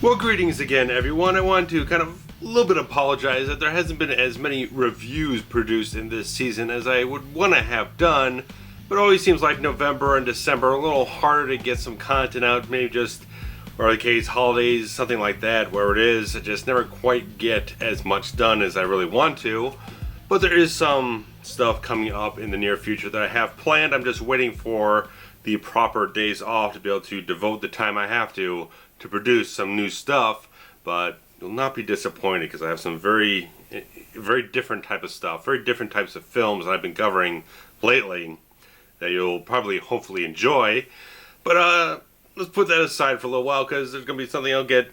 Well, greetings again, everyone. I want to kind of a little bit apologize that there hasn't been as many reviews produced in this season as I would want to have done, but it always seems like November and December are a little harder to get some content out, maybe just, or the case, holidays, something like that, where it is, I just never quite get as much done as I really want to, but there is some stuff coming up in the near future that I have planned. I'm just waiting for the proper days off to be able to devote the time I have to produce some new stuff, but you'll not be disappointed because I have some very different type of stuff, very different types of films that I've been covering lately that you'll probably hopefully enjoy. But let's put that aside for a little while because there's going to be something I'll get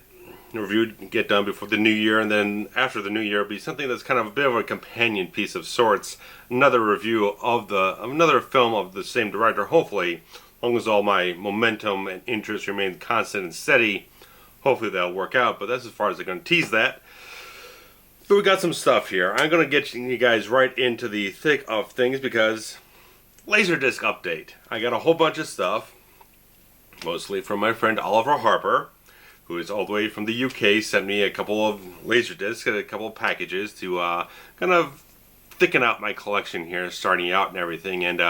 reviewed, get done before the new year, and then after the new year it'll be something that's kind of a bit of a companion piece of sorts, another review of another film of the same director, hopefully. As long as all my momentum and interest remain constant and steady, hopefully that'll work out. But that's as far as I'm going to tease that. But we got some stuff here. I'm going to get you guys right into the thick of things because Laserdisc update. I got a whole bunch of stuff, mostly from my friend Oliver Harper, who is all the way from the UK, sent me a couple of Laserdiscs and a couple of packages to kind of thicken out my collection here, starting out and everything. And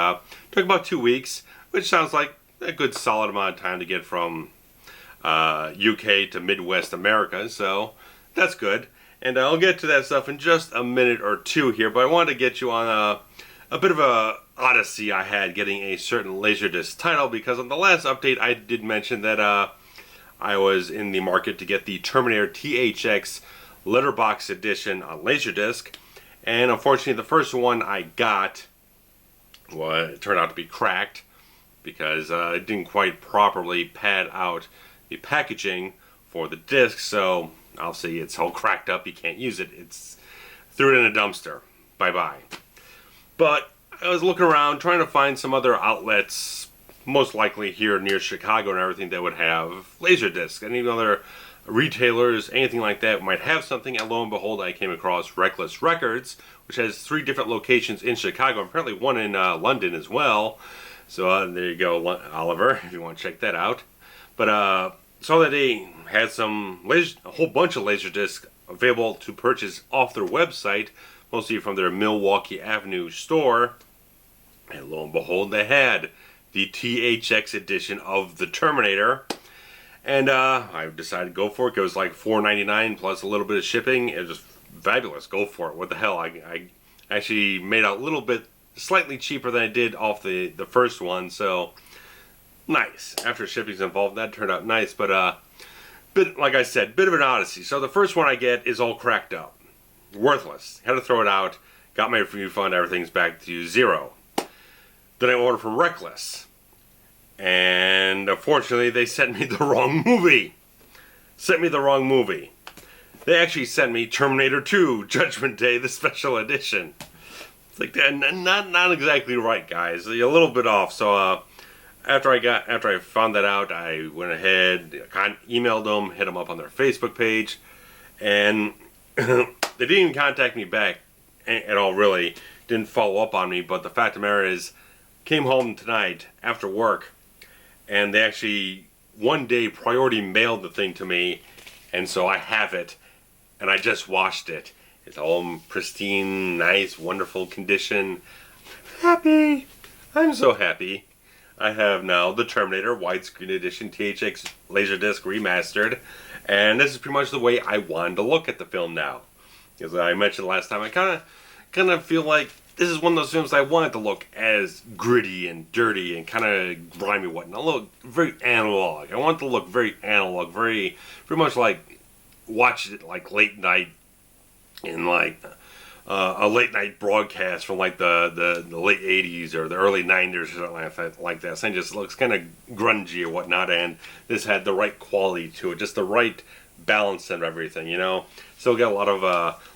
took about 2 weeks. Which sounds like a good solid amount of time to get from UK to Midwest America, so that's good. And I'll get to that stuff in just a minute or two here, but I wanted to get you on a bit of a odyssey I had getting a certain Laserdisc title, because on the last update I did mention that I was in the market to get the Terminator THX Letterbox Edition on Laserdisc, and unfortunately the first one I got, well, it turned out to be cracked, because it didn't quite properly pad out the packaging for the disc, so I'll see it's all cracked up, you can't use it, it's threw it in a dumpster, bye-bye. But I was looking around trying to find some other outlets, most likely here near Chicago and everything, that would have Laserdisc, and even other retailers, anything like that might have something, and lo and behold I came across Reckless Records, which has 3 different locations in Chicago, apparently one in London as well. So there you go, Oliver, if you want to check that out. But saw that they had a whole bunch of Laserdiscs available to purchase off their website, mostly from their Milwaukee Avenue store. And lo and behold, they had the THX edition of the Terminator. And I decided to go for it. It was like $4.99 plus a little bit of shipping. It was just fabulous. Go for it. What the hell? I actually made a little bit slightly cheaper than I did off the first one, so nice. After shipping's involved, that turned out nice, but bit, like I said, bit of an odyssey. So the first one I get is all cracked up, worthless. Had to throw it out. Got my refund. Everything's back to 0. Then I ordered from Reckless, and unfortunately they sent me the wrong movie. They actually sent me Terminator 2: Judgment Day, the special edition. It's like not exactly right, guys. A little bit off. So after I found that out, I went ahead, emailed them, hit them up on their Facebook page, and they didn't even contact me back at all. Really, didn't follow up on me. But the fact of the matter is, came home tonight after work, and they actually one day priority mailed the thing to me, and so I have it, and I just watched it. It's all in pristine, nice, wonderful condition. Happy! I'm so happy. I have now the Terminator widescreen edition THX Laserdisc remastered, and this is pretty much the way I wanted to look at the film now. As I mentioned last time, I kind of feel like this is one of those films I wanted to look as gritty and dirty and kind of grimy, whatnot. Look very analog. I want it to look very analog, very much like watch it like late night. In like a late night broadcast from like the late 80s or the early 90s or something like that. So it just looks kind of grungy or whatnot, and this had the right quality to it, just the right balance and everything, you know. Still got a lot of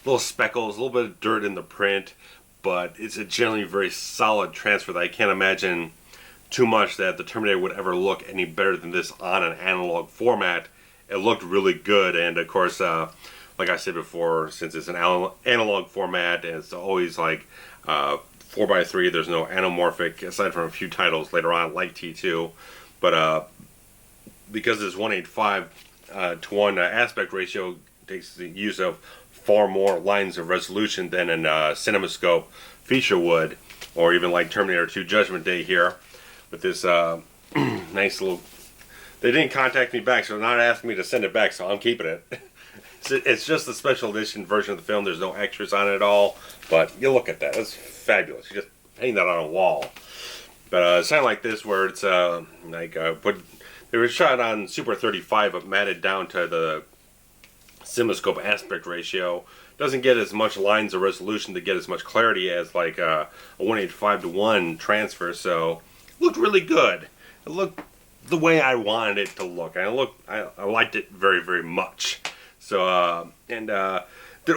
little speckles, a little bit of dirt in the print, but it's a generally very solid transfer that I can't imagine too much that the Terminator would ever look any better than this on an analog format. It looked really good, and of course, like I said before, since it's an analog format and it's always like 4x3, there's no anamorphic, aside from a few titles later on like T2, but because it's 185 1:1 aspect ratio takes the use of far more lines of resolution than an CinemaScope feature would, or even like Terminator 2 Judgment Day here, with this nice little... They didn't contact me back, so they're not asking me to send it back, so I'm keeping it. It's just the special edition version of the film. There's no extras on it at all, but you look at that. That's fabulous. You just hang that on a wall. But something like this, where it's they were shot on Super 35, but matted down to the CinemaScope aspect ratio. Doesn't get as much lines of resolution to get as much clarity as like a 1:5 transfer. So it looked really good. It looked the way I wanted it to look. I liked it very, very much. So did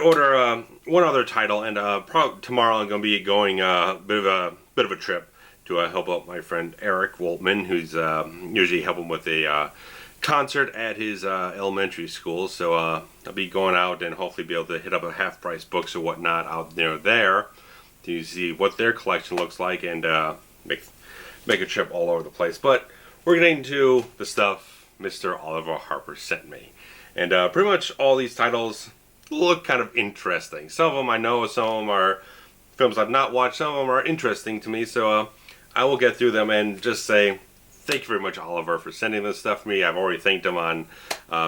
order one other title, and probably tomorrow I'm going to be going a bit of a trip to help out my friend Eric Woltman, who's usually helping with a concert at his elementary school. So I'll be going out and hopefully be able to hit up a half-price books or whatnot out there to see what their collection looks like, and make a trip all over the place. But we're getting to the stuff Mr. Oliver Harper sent me. And pretty much all these titles look kind of interesting. Some of them I know, some of them are films I've not watched, some of them are interesting to me. So I will get through them and just say thank you very much, Oliver, for sending this stuff to me. I've already thanked him on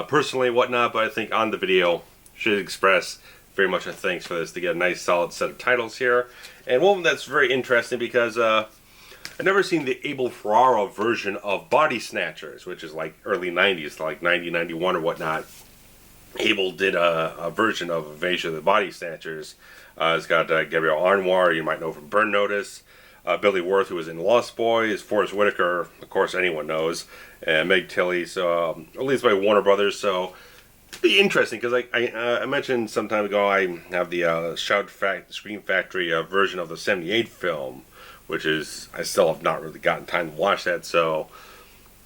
personally and whatnot, but I think on the video should express very much a thanks for this, to get a nice solid set of titles here. And one that's very interesting because I've never seen the Abel Ferrara version of Body Snatchers, which is like early 90s, like 90, 91 or whatnot. Abel did a version of Invasion of the Body Snatchers. It's got Gabriel Arnoir, you might know from Burn Notice. Billy Wirth, who was in Lost Boys. Forrest Whitaker, of course, anyone knows. And Meg Tilly, so released by Warner Brothers. So it'd be interesting, because I mentioned some time ago I have the Screen Factory version of the 78 film, which is, I still have not really gotten time to watch that. So,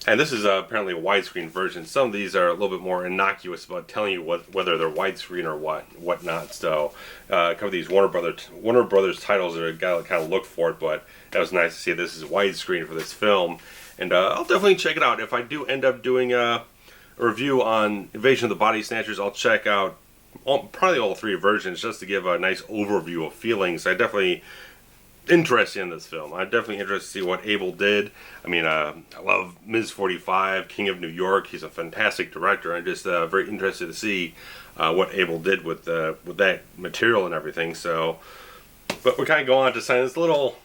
and this is apparently a widescreen version. Some of these are a little bit more innocuous about telling you whether they're widescreen or whatnot. So, a couple of these Warner Brothers titles are got to kind of look for it, but that was nice to see this is widescreen for this film, and I'll definitely check it out. If I do end up doing a review on Invasion of the Body Snatchers, I'll check out probably all three versions just to give a nice overview of feelings. I definitely interested in this film. I'm definitely interested to see what Abel did. I mean, I love Ms. 45, King of New York. He's a fantastic director. I'm just very interested to see what Abel did with that material and everything. So, but we're kind of going on to some little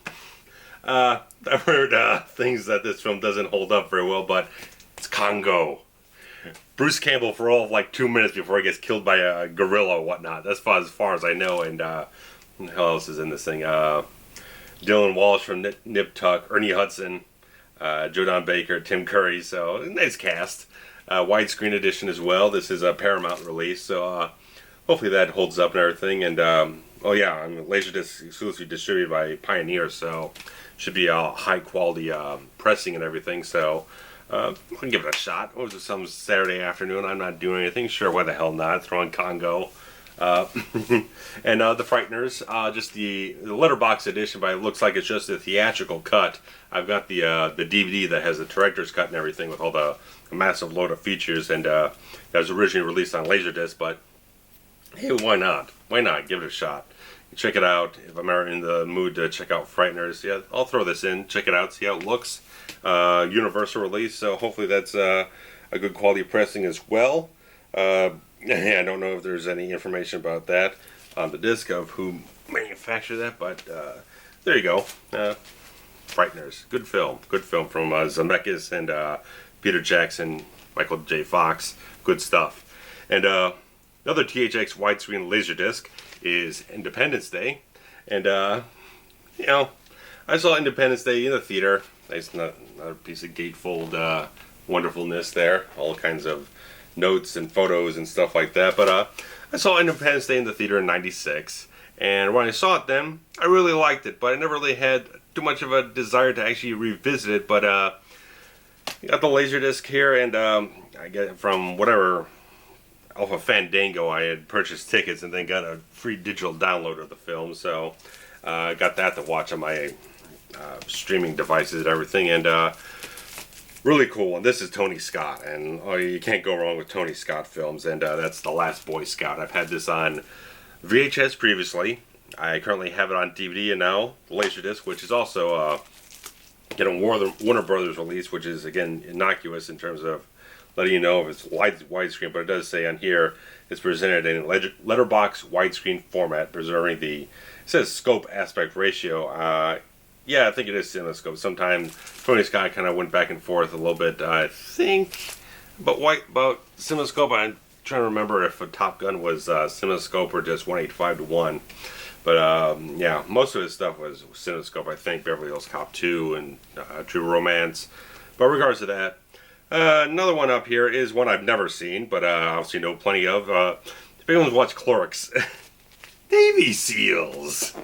I've heard things that this film doesn't hold up very well, but it's Congo. Bruce Campbell for all of like 2 minutes before he gets killed by a gorilla or whatnot. That's as far as I know. And who else is in this thing? Dylan Walsh from Nip Tuck, Ernie Hudson, Joe Don Baker, Tim Curry. So nice cast. Widescreen edition as well. This is a Paramount release, so hopefully that holds up and everything. And oh yeah, I mean, Laserdisc exclusively distributed by Pioneer, so should be a high quality pressing and everything. So I'll give it a shot. It was some Saturday afternoon. I'm not doing anything. Sure, why the hell not? Throwing Congo. And The Frighteners, just the letterbox edition, but it looks like it's just a theatrical cut. I've got the DVD that has the director's cut and everything with all the massive load of features, and that was originally released on Laserdisc, but hey, why not? Why not? Give it a shot. Check it out. If I'm ever in the mood to check out Frighteners, yeah, I'll throw this in, check it out, see how it looks. Universal release, so hopefully that's a good quality pressing as well. I don't know if there's any information about that on the disc of who manufactured that, but there you go. Frighteners, good film from Zemeckis and Peter Jackson, Michael J. Fox, good stuff. And another THX widescreen Laserdisc is Independence Day, and you know, I saw Independence Day in the theater. Nice, another piece of gatefold wonderfulness there, all kinds of notes and photos and stuff like that. But I saw Independence Day in the theater in '96, and when I saw it then, I really liked it, but I never really had too much of a desire to actually revisit it. But got the Laserdisc here, and I get it from whatever Alpha Fandango. I had purchased tickets and then got a free digital download of the film, so I got that to watch on my streaming devices and everything. And really cool one. This is Tony Scott, and you can't go wrong with Tony Scott films, and that's The Last Boy Scout. I've had this on VHS previously. I currently have it on DVD, and now Laserdisc, which is also getting Warner Brothers release, which is, again, innocuous in terms of letting you know if it's widescreen, but it does say on here it's presented in letterbox widescreen format, preserving the, it says scope aspect ratio. Yeah, I think it is CinemaScope. Sometimes Tony Scott kind of went back and forth a little bit, I think, about CinemaScope. I'm trying to remember if a Top Gun was CinemaScope or just 185:1. But yeah, most of his stuff was CinemaScope, I think. Beverly Hills Cop 2 and True Romance. But regards to that, another one up here is one I've never seen, but obviously know plenty of. If anyone's watched Clerks, Navy SEALs.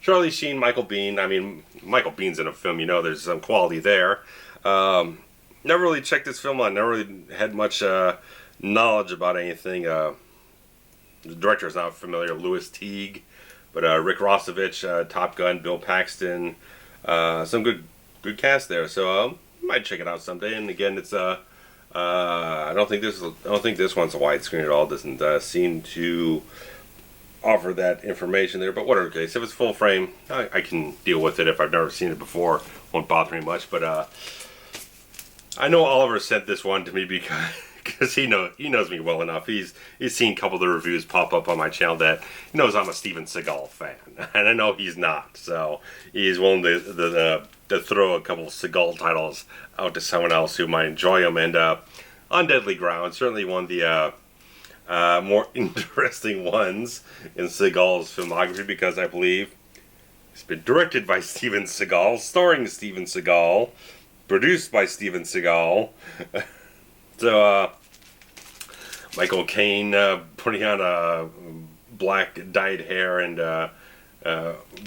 Charlie Sheen, Michael Biehn. I mean, Michael Biehn's in a film, you know, there's some quality there. Never really checked this film out. Never really had much knowledge about anything. The director is not familiar, Louis Teague, but Rick Rossovich, Top Gun, Bill Paxton, some good cast there. So might check it out someday. And again, it's I don't think this one's a widescreen at all. It doesn't seem to offer that information there, but whatever the case, if it's full frame, I can deal with it. If I've never seen it before, won't bother me much. But I know Oliver sent this one to me because he knows me well enough. He's seen a couple of the reviews pop up on my channel that he knows I'm a Steven Seagal fan, and I know he's not. So he's willing to throw a couple of Seagal titles out to someone else who might enjoy them. And On Deadly Ground, certainly one of the more interesting ones in Seagal's filmography, because I believe it's been directed by Steven Seagal, starring Steven Seagal, produced by Steven Seagal. So Michael Caine putting on black dyed hair and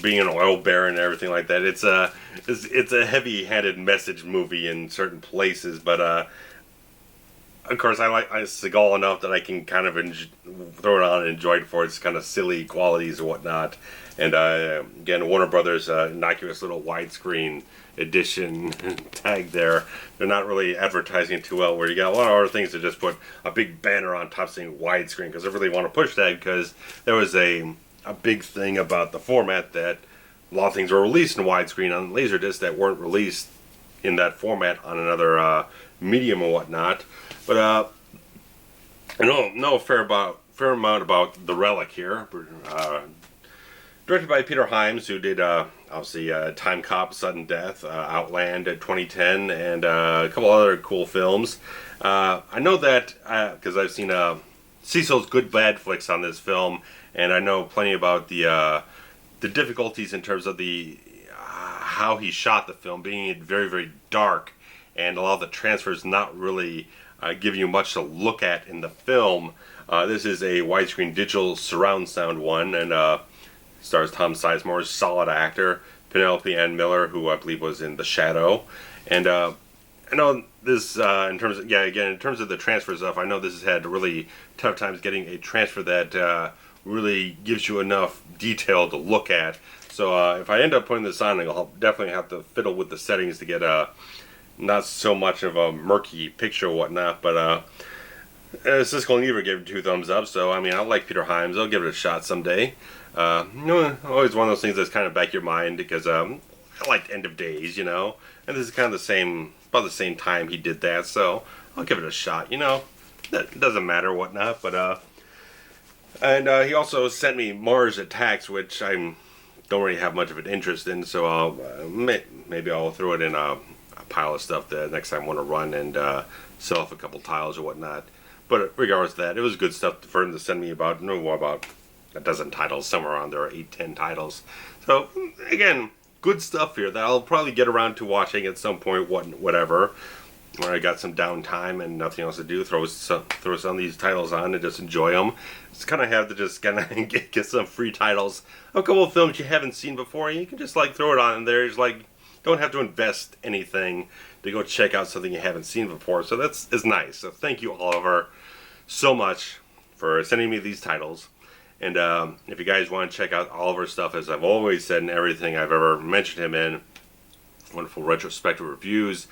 being an oil baron and everything like that. It's a heavy-handed message movie in certain places, but of course, I like Seagal enough that I can kind of throw it on and enjoy it for its kind of silly qualities and whatnot. And again, Warner Brothers innocuous little widescreen edition tag there. They're not really advertising it too well, where you got a lot of other things to just put a big banner on top saying widescreen, because they really want to push that, because there was a big thing about the format that a lot of things were released in widescreen on Laserdisc that weren't released in that format on another medium or whatnot. But I know a fair amount about the Relic here. Directed by Peter Hyams, who did obviously Time Cop, Sudden Death, Outland at 2010, and a couple other cool films. I know that because I've seen Cecil's Good Bad flicks on this film, and I know plenty about the difficulties in terms of how he shot the film, being very, very dark, and a lot of the transfers not really giving you much to look at in the film. This is a widescreen digital surround sound one, and stars Tom Sizemore, solid actor, Penelope Ann Miller, who I believe was in The Shadow, and I know this in terms of the transfer stuff. I know this has had really tough times getting a transfer that really gives you enough detail to look at. So if I end up putting this on, I'll definitely have to fiddle with the settings to get not so much of a murky picture or whatnot, but Siskel and Ebert gave it 2 thumbs up, so I mean, I like Peter Hyams. I'll give it a shot someday. Always one of those things that's kind of back of your mind, because I liked End of Days, you know, and this is kind of about the same time he did that, so I'll give it a shot, you know. That doesn't matter or whatnot, but and he also sent me Mars Attacks, which I don't really have much of an interest in, so I'll maybe I'll throw it in a pile of stuff that next time I want to run and sell off a couple tiles or whatnot. But regardless of that, it was good stuff for him to send me about a dozen titles, somewhere around there, 8-10 titles. So again, good stuff here that I'll probably get around to watching at some point, whatever, when I got some downtime and nothing else to do. Throw some of these titles on and just enjoy them. It's kind of have to just kind of get some free titles, a couple of films you haven't seen before, and you can just like throw it on, and there's like, don't have to invest anything to go check out something you haven't seen before. So that's nice. So thank you, Oliver, so much for sending me these titles. And if you guys want to check out Oliver's stuff, as I've always said in everything I've ever mentioned him in, wonderful retrospective reviews,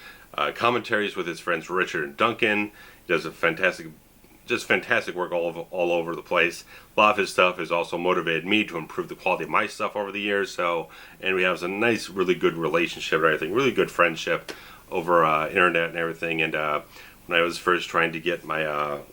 commentaries with his friends Richard and Duncan. He does a fantastic work all over the place. A lot of his stuff has also motivated me to improve the quality of my stuff over the years. And we have a nice, really good relationship and everything, really good friendship over internet and everything. And when I was first trying to get my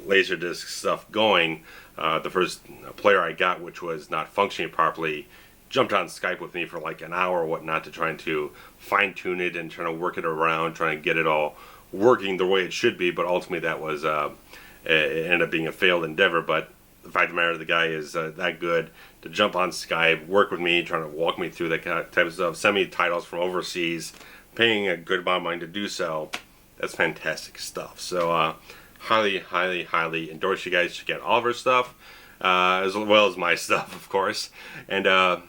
Laserdisc stuff going, the first player I got, which was not functioning properly, jumped on Skype with me for like an hour or whatnot to trying to fine-tune it and trying to work it around, trying to get it all working the way it should be. But ultimately that was it ended up being a failed endeavor. But the fact of the matter, the guy is that good to jump on Skype, work with me, trying to walk me through that kind of type of stuff, send me titles from overseas, paying a good amount of money to do so. That's fantastic stuff. So highly, highly, highly endorse you guys to get all of our stuff, as well as my stuff, of course. And I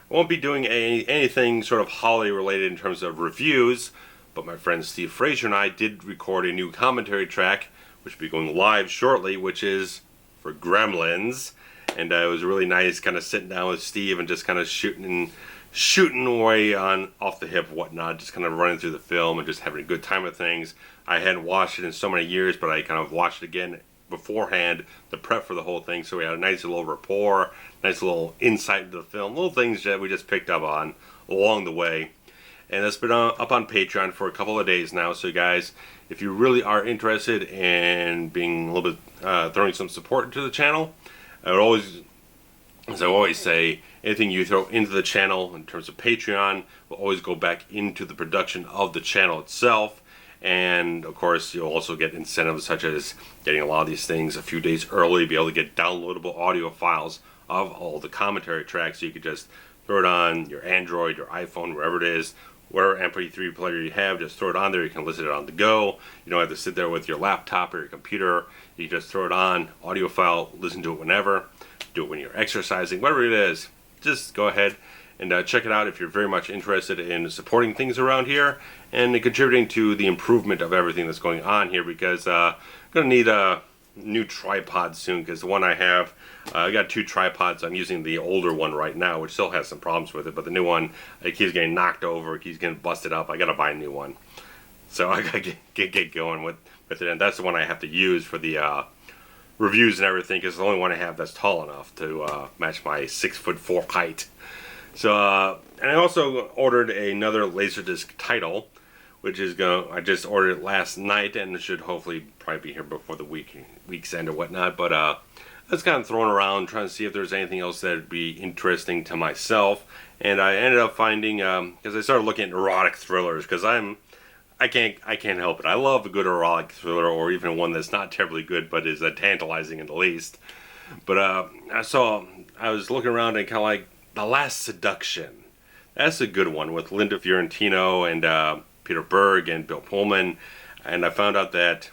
won't be doing anything sort of holiday related in terms of reviews, but my friend Steve Fraser and I did record a new commentary track, which will be going live shortly, which is for Gremlins. And it was really nice kind of sitting down with Steve and just kind of shooting away on off the hip, whatnot, just kind of running through the film and just having a good time with things. I hadn't watched it in so many years, but I kind of watched it again beforehand to prep for the whole thing. So we had a nice little rapport, nice little insight into the film, little things that we just picked up on along the way. And it's been up on Patreon for a couple of days now. So guys, if you really are interested in being a little bit, throwing some support into the channel, I would always, as I always say, anything you throw into the channel in terms of Patreon will always go back into the production of the channel itself. And of course, you'll also get incentives such as getting a lot of these things a few days early, be able to get downloadable audio files of all the commentary tracks, so you could just throw it on your Android, your iPhone, wherever it is, whatever MP3 player you have, just throw it on there. You can listen to it on the go. You don't have to sit there with your laptop or your computer. You can just throw it on, audio file, listen to it whenever, do it when you're exercising, whatever it is. Just go ahead and check it out if you're very much interested in supporting things around here and contributing to the improvement of everything that's going on here, because I'm going to need a new tripod soon, because the one I have, I got 2 tripods. I'm using the older one right now, which still has some problems with it, but the new one, it keeps getting knocked over, it keeps getting busted up. I got to buy a new one. So I got to get going with it, and that's the one I have to use for the reviews and everything, because it's the only one I have that's tall enough to match my 6'4" height. So and I also ordered another Laserdisc title, which is I just ordered it last night, and it should hopefully probably be here before the week's end or whatnot. But I was kind of throwing around trying to see if there's anything else that would be interesting to myself, and I ended up finding, because I started looking at erotic thrillers, because I can't help it. I love a good erotic thriller, or even one that's not terribly good but is tantalizing at the least. But I was looking around and kind of like The Last Seduction. That's a good one with Linda Fiorentino and Peter Berg and Bill Pullman. And I found out that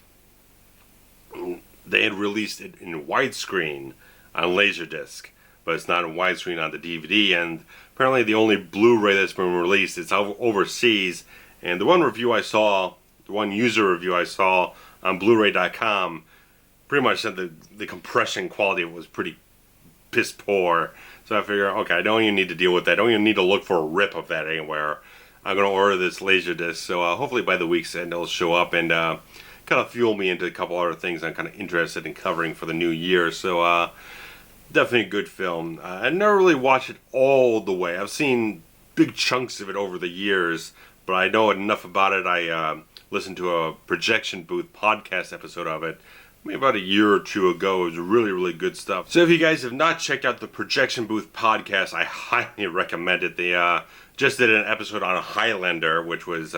they had released it in widescreen on Laserdisc, but it's not in widescreen on the DVD. And apparently the only Blu-ray that's been released is overseas. And the one review I saw, the one user review I saw on Blu-ray.com, pretty much said the compression quality was pretty piss poor. So I figure, okay, I don't even need to deal with that. I don't even need to look for a rip of that anywhere. I'm going to order this Laserdisc, so hopefully by the week's end it'll show up and kind of fuel me into a couple other things I'm kind of interested in covering for the new year. So definitely a good film. I never really watched it all the way. I've seen big chunks of it over the years, but I know enough about it. I listened to a Projection Booth podcast episode of it maybe about a year or two ago. It was really, really good stuff. So if you guys have not checked out the Projection Booth podcast, I highly recommend it. They just did an episode on Highlander, which was,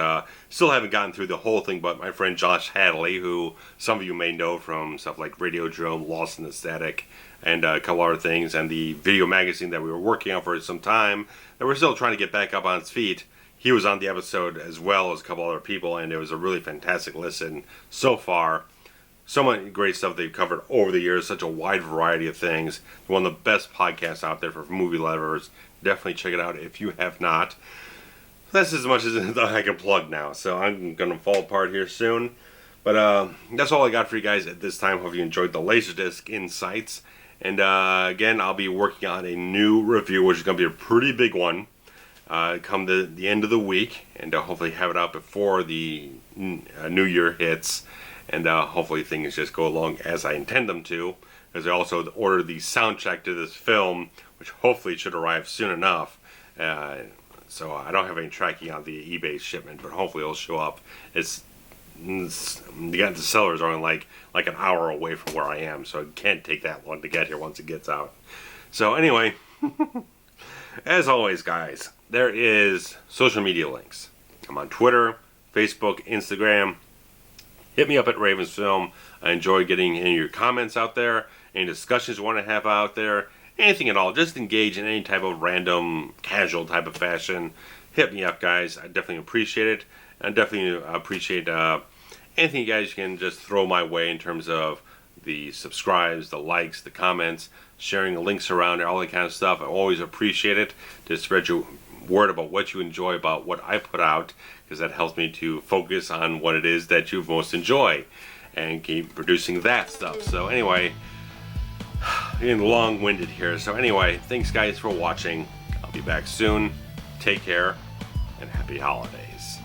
still haven't gotten through the whole thing, but my friend Josh Hadley, who some of you may know from stuff like Radiodrome, Lost in the Static, and a couple other things, and the video magazine that we were working on for some time, that we're still trying to get back up on its feet. He was on the episode as well as a couple other people, and it was a really fantastic listen so far. So much great stuff they've covered over the years, such a wide variety of things. One of the best podcasts out there for movie lovers. Definitely check it out if you have not. That's as much as I can plug now, so I'm going to fall apart here soon. But that's all I got for you guys at this time. Hope you enjoyed the Laserdisc Insights. And again, I'll be working on a new review, which is going to be a pretty big one. come the end of the week, and hopefully have it out before the new year hits, and hopefully things just go along as I intend them to, because I also ordered the sound check to this film, which hopefully should arrive soon enough. So I don't have any tracking on the eBay shipment, but hopefully it'll show up. The sellers are only like an hour away from where I am, so it can't take that long to get here once it gets out. So anyway, as always, guys, there is social media links. I'm on Twitter, Facebook, Instagram. Hit me up at RavensFilm. I enjoy getting any of your comments out there, any discussions you want to have out there, anything at all. Just engage in any type of random, casual type of fashion. Hit me up, guys. I definitely appreciate it. I definitely appreciate anything you guys can just throw my way in terms of the subscribes, the likes, the comments, sharing the links around, all that kind of stuff. I always appreciate it to spread your word about what you enjoy about what I put out, because that helps me to focus on what it is that you most enjoy and keep producing that stuff. So anyway, getting long-winded here. So anyway, thanks guys for watching. I'll be back soon. Take care and happy holidays.